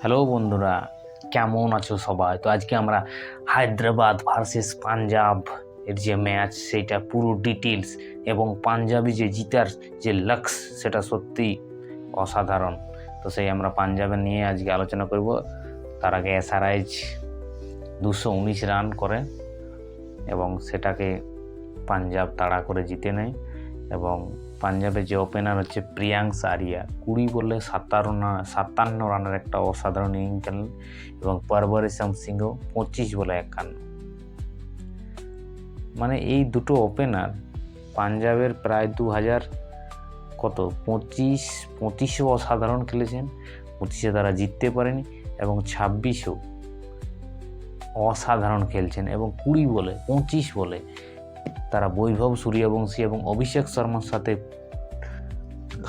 Hello বন্ধুরা, কেমন আছো সবাই? তো আজকে আমরা হায়দ্রাবাদ ভার্সেস পাঞ্জাব এর যে ম্যাচ সেটা পুরো ডিটেলস এবং পাঞ্জাবি যে জিতার যে লক্ষ্য সেটা সত্যি অসাধারণ। তো সেই আমরা পাঞ্জাবের নিয়ে আজকে আলোচনা করব। তার আগে এসআরএইচ 219 রান করে এবং সেটাকে পাঞ্জাব তাড়া করে জিতে নেয়। এবং পাঞ্জাবের যে ওপেনার হচ্ছে প্রিয়াংশ আরিয়া 20 বলে 57 রানের একটা অসাধারণ ইনিংস খেলেন এবং পরবরিশম সিংহ 25 বলে 51। মানে এই দুটো ওপেনার পাঞ্জাবের প্রায় 2000 কত 25 অসাধারণ খেলেছেন। 25-এ তারা জিততে পারেনি এবং 26-ও অসাধারণ খেলছেন এবং 25 বলে তারা বৈভব সূর্যবংশী এবং অভিষেক শর্মার সাথে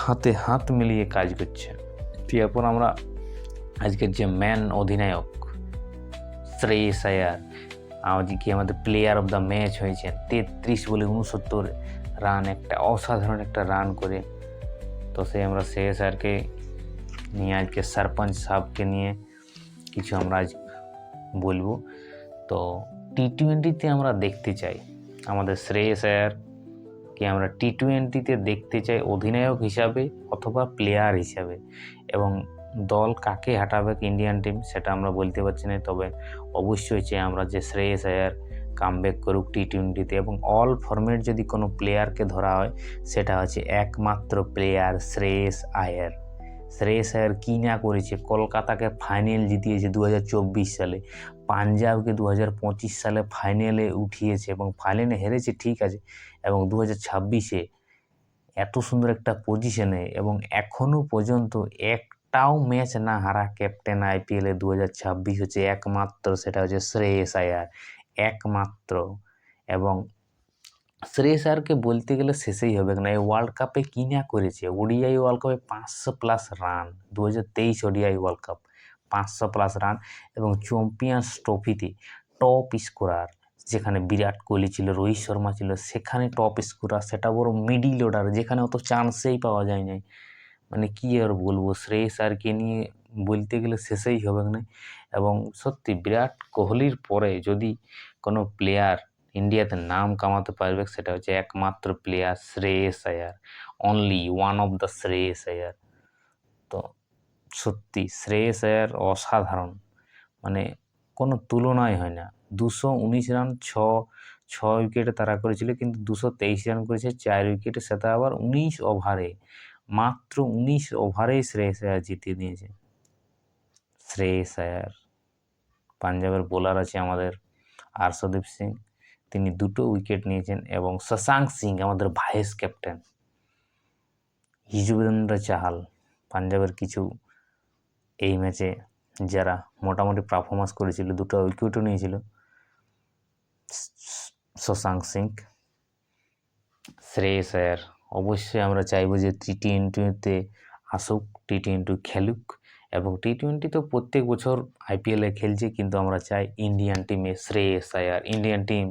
হাতে হাত মিলিয়ে কাজ করছে। এরপর আমরা আজকের যে ম্যান অধিনায়ক শ্রেয়স আয়ার আজকে আমাদের প্লেয়ার অফ দ্য ম্যাচ হয়েছেন। 33 বলে 69 রান, একটা অসাধারণ একটা রান করে। তো সেই আমরা শ্রেয়স আয়ারকে নিয়ে আজকে সরপঞ্চ সাহেবকে নিয়ে কিছু আমরা আজ বলবো। তো টি-20তে আমরা দেখতে চাই আমাদের শ্রেয়স আয়ারকে, আমরা টি-20তে দেখতে চাই অধিনায়ক হিসাবে অথবা প্লেয়ার হিসাবে। এবং দল কাকে হাঁটাবে ইন্ডিয়ান টিম সেটা আমরা বলতে পারছি না, তবে অবশ্যই চাই আমরা যে শ্রেয়স আয়ার কামব্যাক করুক টি-20তে। এবং অল ফরম্যাট যদি কোনো প্লেয়ারকে ধরা হয় সেটা হচ্ছে একমাত্র প্লেয়ার শ্রেয়স আয়ার। শ্রেয়স আয়ার কী না করেছে, কলকাতাকে ফাইনাল জিতিয়েছে 2024 সালে, পাঞ্জাবকে 2025 সালে ফাইনালে উঠিয়েছে এবং ফাইনালে হেরেছে ঠিক আছে, এবং 2026-এ এত সুন্দর একটা পজিশনে এবং এখনও পর্যন্ত একটাও ম্যাচ না হারা ক্যাপ্টেন আইপিএলে 2026 হচ্ছে একমাত্র, সেটা হচ্ছে শ্রেয়স আয়ার একমাত্র। এবং শ্রেয়স আয়ারকে বলতে গেলে শেষেই হবে না, এই ওয়ার্ল্ড কাপে কী না করেছে। ওডিআই ওয়ার্ল্ড কাপে 500+ run, 2023 ODI world cup 500+ run এবং চ্যাম্পিয়ন্স ট্রফিতে টপ স্কোরার, যেখানে বিরাট কোহলি ছিল, রোহিত শর্মা ছিল, সেখানে টপ স্কোরার, সেটা বড় মিডিল অর্ডার, যেখানে অত চান্সেই পাওয়া যায় না। মানে কী আর বলবো, শ্রেয়স আয়ারকে নিয়ে বলতে গেলে শেষেই হবে না। এবং সত্যি বিরাট কোহলির পরে যদি কোনো প্লেয়ার ইন্ডিয়াতে নাম কামাতে পারবে সেটা হচ্ছে একমাত্র player Shreyas Iyer, only one of the Shreyas Iyer. তো সত্যি শ্রেয়স আয়ার অসাধারণ, মানে কোনো তুলনাই হয় না। 219 রান, ছ উইকেটে তারা করেছিল, কিন্তু 223 রান করেছে 4 উইকেটে, সেটা আবার 19 ওভারে, মাত্র 19 ওভারেই শ্রেয়স আয়ার জিতিয়ে দিয়েছে। শ্রেয়স আয়ার। পাঞ্জাবের বোলার আছে আমাদের আর্শদীপ সিং, তিনি 2টো উইকেট নিয়েছেন। এবং শশাঙ্ক সিং আমাদের ভাইস ক্যাপ্টেন, যুজবেন্দ্র চাহাল পাঞ্জাবের কিছু এই ম্যাচে যারা মোটামুটি পারফরমেন্স করেছিল, 2টো উইকেটও নিয়েছিল। শশাঙ্ক সিং, শ্রেয়স আয়ার অবশ্যই আমরা চাইবো যে টি-20তে আসুক, টি-20 খেলুক। এবং টি-20 তো প্রত্যেক বছর আইপিএলে খেলছে, কিন্তু আমরা চাই ইন্ডিয়ান টিমে শ্রেয়স আয়ার, ইন্ডিয়ান টিম